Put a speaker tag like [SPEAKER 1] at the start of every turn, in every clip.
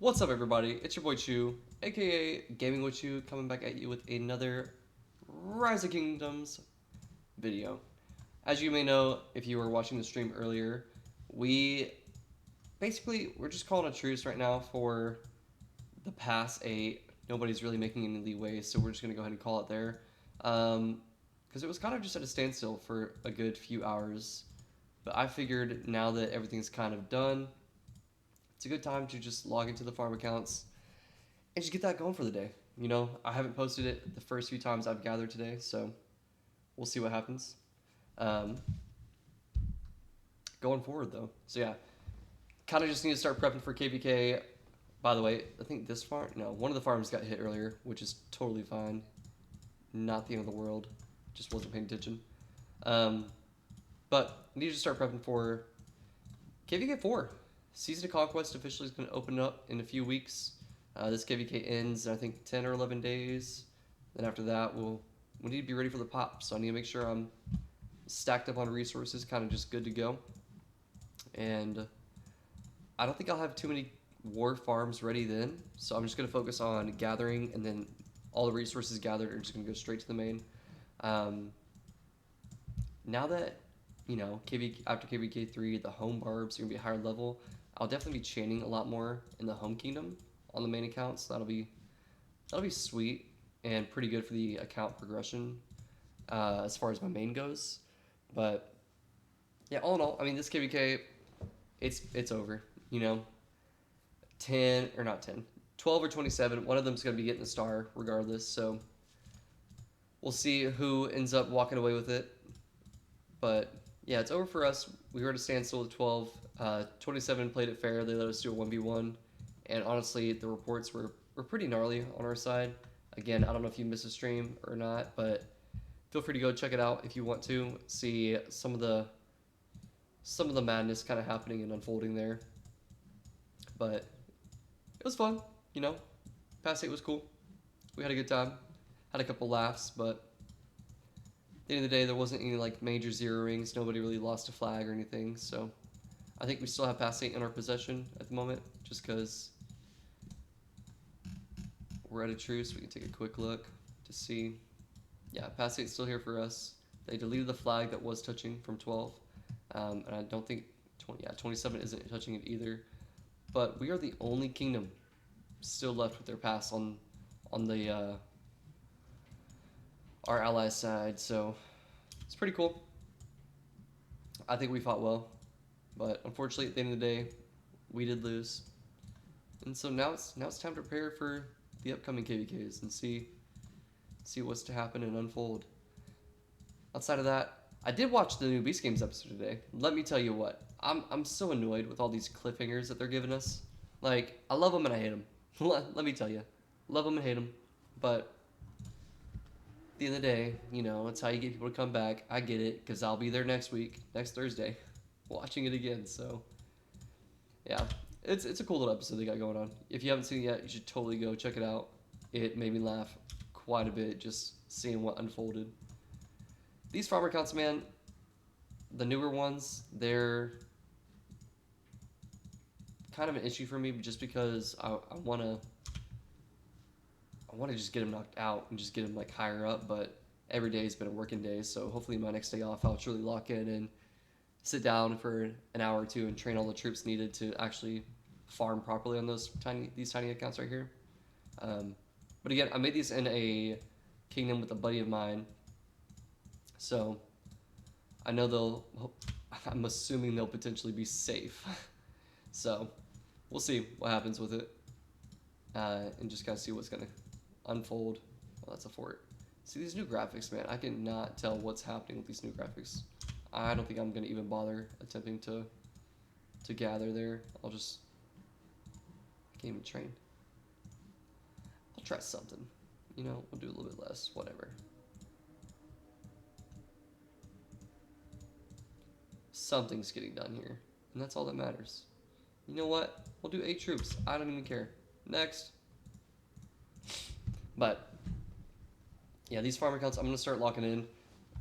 [SPEAKER 1] What's up, everybody? It's your boy Chu, aka Gaming with Chu, coming back at you with another Rise of Kingdoms video. As you may know, if you were watching the stream earlier, we we're just calling a truce right now for the past 8. Nobody's really making any leeway, so we're just gonna go ahead and call it there. Because it was kind of just at a standstill for a good few hours. But I figured now that everything's kind of done, it's a good time to just log into the farm accounts and just get that going for the day. I haven't posted it the first few times I've gathered today, so we'll see what happens. Um, Going forward, though. So, yeah, kind of just need to start prepping for KvK. By the way, I think this farm, no, one of the farms got hit earlier, which is totally fine. Not the end of the world. Just wasn't paying attention. Um, but I need to start prepping for KvK 4. Season of Conquest officially is going to open up in a few weeks. This KvK ends in, I think, 10 or 11 days. Then after that, we need to be ready for the pop. So I need to make sure I'm stacked up on resources, kind of just good to go. And I don't think I'll have too many war farms ready then. So I'm just going to focus on gathering, and then all the resources gathered are just going to go straight to the main. Now that, after KvK 3, the home barbs are going to be a higher level, I'll definitely be chaining a lot more in the home kingdom on the main account, so that'll be sweet and pretty good for the account progression as far as my main goes. But yeah, all in all, I mean, this KvK, it's over. 10 or not 10, 12 or 27. One of them's gonna be getting a star regardless. So we'll see who ends up walking away with it. But yeah, it's over for us. We were at a standstill at 12. 27 played it fair. They let us do a 1v1. And honestly, the reports were pretty gnarly on our side. Again, I don't know if you missed a stream or not, but feel free to go check it out if you want to see some of the madness kind of happening and unfolding there. But it was fun, Past 8 was cool. We had a good time, had a couple laughs, but at the end of the day, there wasn't any like major zero rings. Nobody really lost a flag or anything, so I think we still have past 8 in our possession at the moment, just because we're at a truce. We can take a quick look to see. Yeah, past 8's still here for us. They deleted the flag that was touching from 12, and I don't think 27 isn't touching it either. But we are the only kingdom still left with their pass on the our ally side, so it's pretty cool. I think we fought well, but unfortunately, at the end of the day, we did lose. And so now it's time to prepare for the upcoming KvKs and see what's to happen and unfold. Outside of that, I did watch the new Beast Games episode today. Let me tell you what, I'm so annoyed with all these cliffhangers that they're giving us. Like, I love them and I hate them. Let me tell you, love them and hate them. But at the end of the day, it's how you get people to come back. I get it, because I'll be there next Thursday, watching it again. So, yeah, it's a cool little episode they got going on. If you haven't seen it yet, you should totally go check it out. It made me laugh quite a bit just seeing what unfolded. These farmer accounts, man, the newer ones, they're kind of an issue for me just because I want to just get them knocked out and just get them like higher up, but every day has been a working day, so hopefully my next day off I'll truly lock in and sit down for an hour or two and train all the troops needed to actually farm properly on these tiny accounts right here. But again, I made these in a kingdom with a buddy of mine, so I know I'm assuming they'll potentially be safe. So we'll see what happens with it, and just kind of see what's gonna unfold. Oh, that's a fort. See these new graphics, man. I cannot tell what's happening with these new graphics. I don't think I'm gonna even bother attempting to gather there. I can't even train. I'll try something. We'll do a little bit less. Whatever. Something's getting done here, and that's all that matters. You know what? We'll do 8 troops. I don't even care. Next. But yeah, these farm accounts I'm gonna start locking in.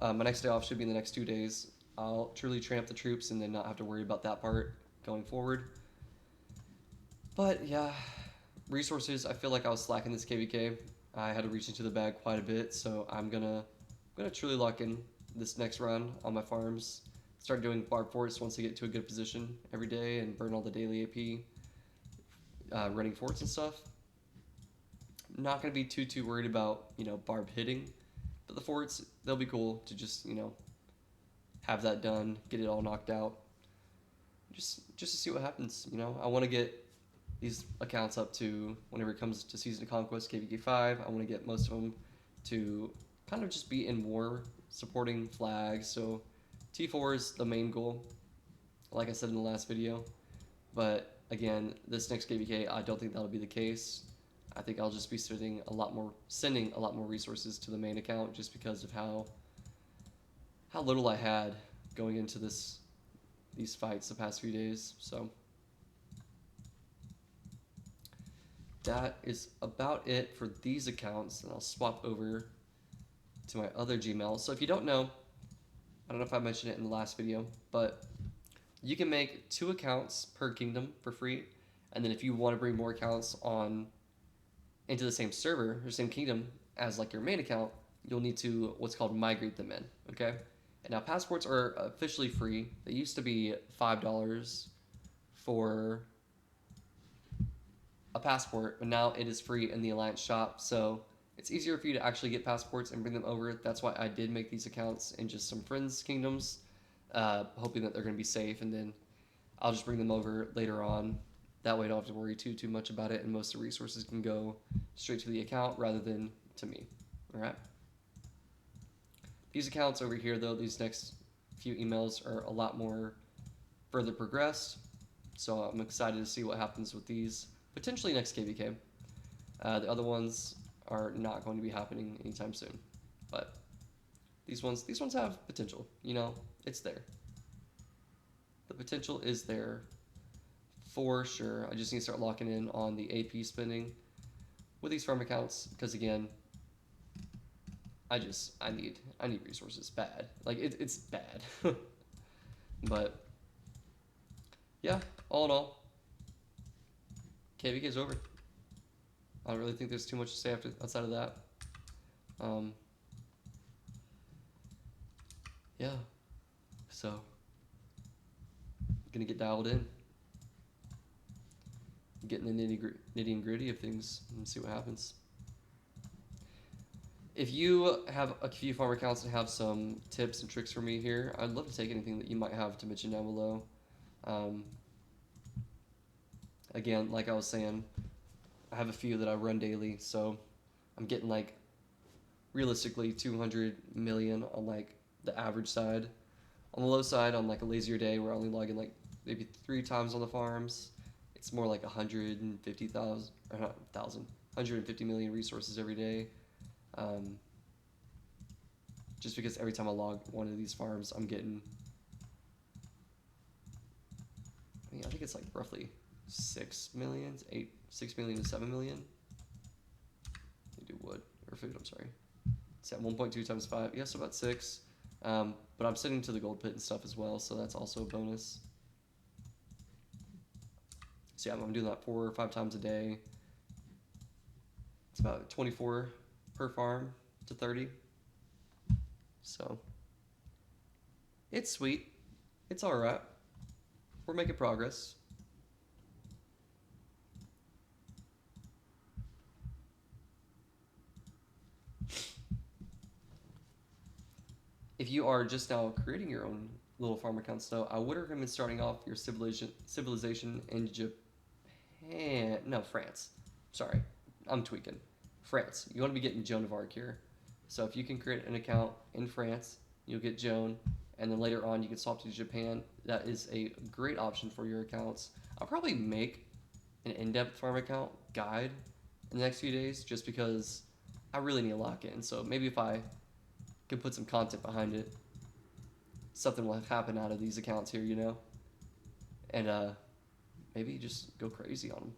[SPEAKER 1] My next day off should be in the next 2 days. I'll truly train up the troops and then not have to worry about that part going forward. But yeah, resources, I feel like I was slacking this KvK. I had to reach into the bag quite a bit, so I'm gonna truly lock in this next run on my farms. Start doing barb forts once I get to a good position every day and burn all the daily AP, running forts and stuff. Not gonna be too worried about barb hitting, but the forts, they'll be cool to just have that done, get it all knocked out, just to see what happens. I want to get these accounts up to, whenever it comes to Season of Conquest, KvK 5, I want to get most of them to kind of just be in war, supporting flags. So T4 is the main goal, like I said in the last video. But again, this next KvK, I don't think that'll be the case. I think I'll just be sending a lot more resources to the main account, just because of how little I had going into these fights the past few days. So that is about it for these accounts, and I'll swap over to my other Gmail. So if you don't know, I don't know if I mentioned it in the last video, but you can make 2 accounts per kingdom for free, and then if you want to bring more accounts into the same server or same kingdom as like your main account, you'll need to what's called migrate them in. Okay, and now passports are officially free. They used to be $5 for a passport, but now it is free in the Alliance shop. So it's easier for you to actually get passports and bring them over. That's why I did make these accounts in just some friends' kingdoms, hoping that they're going to be safe, and then I'll just bring them over later on. That way I don't have to worry too much about it, and most of the resources can go straight to the account rather than to me. All right. These accounts over here, though, these next few emails are a lot more further progressed, so I'm excited to see what happens with these potentially next KvK. The other ones are not going to be happening anytime soon, but these ones have potential. It's there. The potential is there for sure. I just need to start locking in on the AP spending with these farm accounts, because again, I need resources bad. Like it's bad. But yeah, all in all, KvK is over. I don't really think there's too much to say outside of that. Yeah, so gonna get dialed in, getting the nitty and gritty of things, and see what happens. If you have a few farm accounts and have some tips and tricks for me here, I'd love to take anything that you might have to mention down below. Again, like I was saying, I have a few that I run daily, so I'm getting like realistically 200 million on like the average side. On the low side, on like a lazier day where I only log in like maybe 3 times on the farms, it's more like 150,000 or not 150 million resources every day. Just because every time I log one of these farms, I'm getting, I think it's like roughly 6 million to 7 million. Let me do wood or food, I'm sorry. It's at 1.2 times 5, yeah, so about 6. But I'm sitting to the gold pit and stuff as well, so that's also a bonus. So yeah, I'm doing that 4 or 5 times a day. It's about 24 per farm to 30. So it's sweet. It's all right. We're making progress. If you are just now creating your own little farm accounts, though, I would recommend starting off your civilization in Japan. No, France. Sorry, I'm tweaking. France. You want to be getting Joan of Arc here. So if you can create an account in France, you'll get Joan, and then later on you can swap to Japan. That is a great option for your accounts. I'll probably make an in-depth farm account guide in the next few days, just because I really need to lock in. So maybe if I can put some content behind it, something will happen out of these accounts here, and maybe just go crazy on them.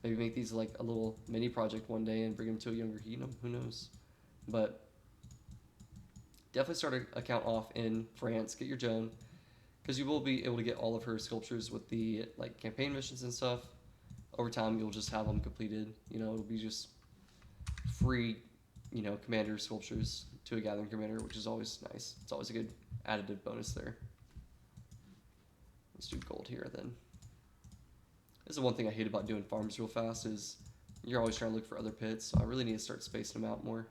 [SPEAKER 1] Maybe make these like a little mini project one day and bring them to a younger kingdom. Who knows? But definitely start an account off in France. Get your Joan, because you will be able to get all of her sculptures with the like campaign missions and stuff over time you'll just have them completed. You know, it'll be just free, you know, commander sculptures to a gathering commander, which is always nice. It's always a good additive bonus there. Let's do gold here then. This is one thing I hate about doing farms real fast is you're always trying to look for other pits. So I really need to start spacing them out more.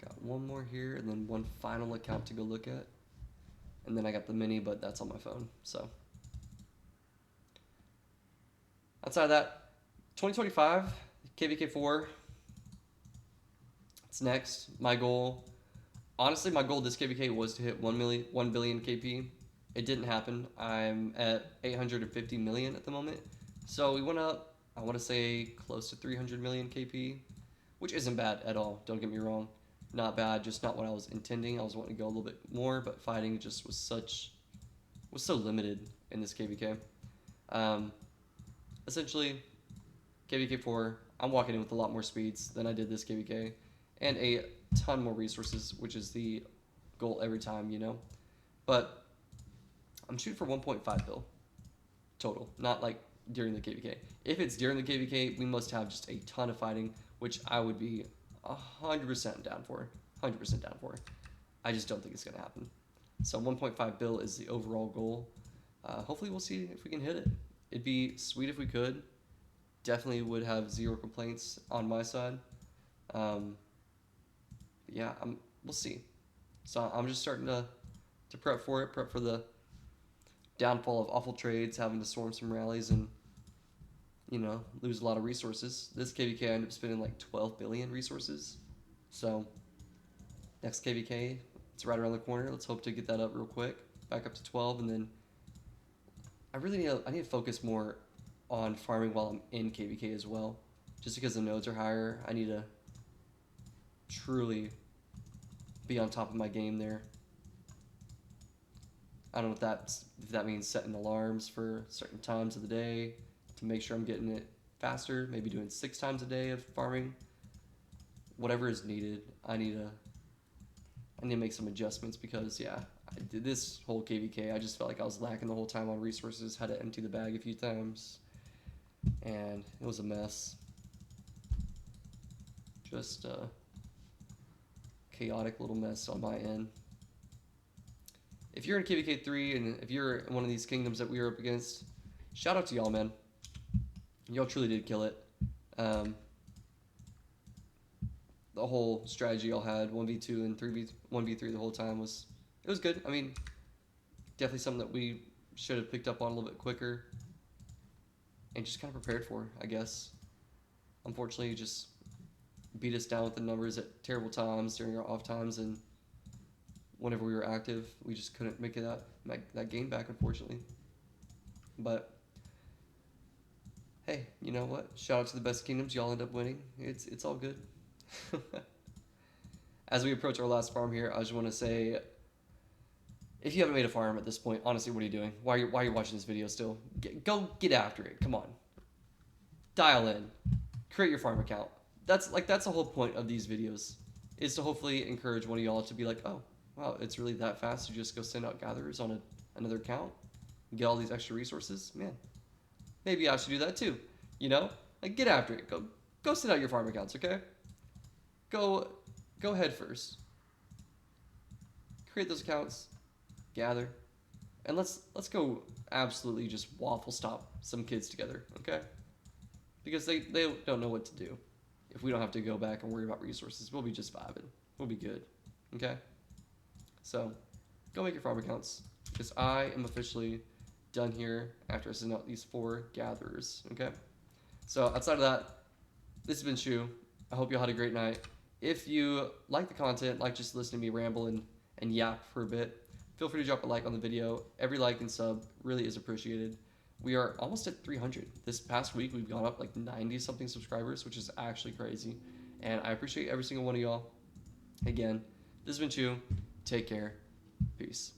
[SPEAKER 1] Got one more here and then one final account to go look at. And then I got the mini, but that's on my phone. So outside of that, 2025, KvK4. It's next. My goal, honestly, my goal this KvK was to hit 1 billion KP. It didn't happen. I'm at 850 million at the moment. So we went up, I want to say close to 300 million KP, which isn't bad at all. Don't get me wrong. Not bad, just not what I was intending. I was wanting to go a little bit more, but fighting just was so limited in this KvK. Essentially, KvK4, I'm walking in with a lot more speeds than I did this KvK, and a ton more resources, which is the goal every time, you know. But I'm shooting for 1.5 bill total, not like during the KvK. If it's during the KvK, we must have just a ton of fighting, which I would be 100% down for. 100% down for. I just don't think it's going to happen. So 1.5 bill is the overall goal. Hopefully we'll see if we can hit it. It'd be sweet if we could. Definitely would have zero complaints on my side. Yeah, we'll see. So I'm just starting to prep for it, prep for the downfall of awful trades, having to storm some rallies and, you know, lose a lot of resources. This KvK I ended up spending like 12 billion resources. So next KvK, it's right around the corner. Let's hope to get that up real quick, back up to 12, and then I need to focus more on farming while I'm in KvK as well. Just because the nodes are higher, I need to truly be on top of my game there. I don't know if that means setting alarms for certain times of the day to make sure I'm getting it faster, maybe doing 6 times a day of farming. Whatever is needed, I need to make some adjustments because, yeah, I did this whole KvK, I just felt like I was lacking the whole time on resources, had to empty the bag a few times, and it was a mess. Just a chaotic little mess on my end. If you're in KvK 3 and if you're in one of these kingdoms that we were up against, shout out to y'all, man. Y'all truly did kill it. The whole strategy y'all had, 1v2 and 1v3 the whole time was good. I mean, definitely something that we should have picked up on a little bit quicker and just kind of prepared for, I guess. Unfortunately, you just beat us down with the numbers at terrible times during our off times, and whenever we were active, we just couldn't make that game back, unfortunately. But hey, you know what? Shout out to the best kingdoms. Y'all end up winning. It's all good. As we approach our last farm here, I just want to say, if you haven't made a farm at this point, honestly, what are you doing? Why are you watching this video still? Go get after it. Come on. Dial in. Create your farm account. That's the whole point of these videos, is to hopefully encourage one of y'all to be like, oh, wow, it's really that fast to just go send out gatherers on another account and get all these extra resources? Man, maybe I should do that too. You know? Like, get after it. Go send out your farm accounts, okay? Go head first. Create those accounts, gather, and let's go absolutely just waffle stop some kids together, okay? Because they don't know what to do. If we don't have to go back and worry about resources, we'll be just vibing. We'll be good, okay? So, go make your farm accounts, because I am officially done here after I send out these 4 gatherers, okay? So, outside of that, this has been Shu. I hope you all had a great night. If you like the content, like just listening to me ramble and yap for a bit, feel free to drop a like on the video. Every like and sub really is appreciated. We are almost at 300. This past week, we've gone up like 90-something subscribers, which is actually crazy. And I appreciate every single one of y'all. Again, this has been Chu. Take care. Peace.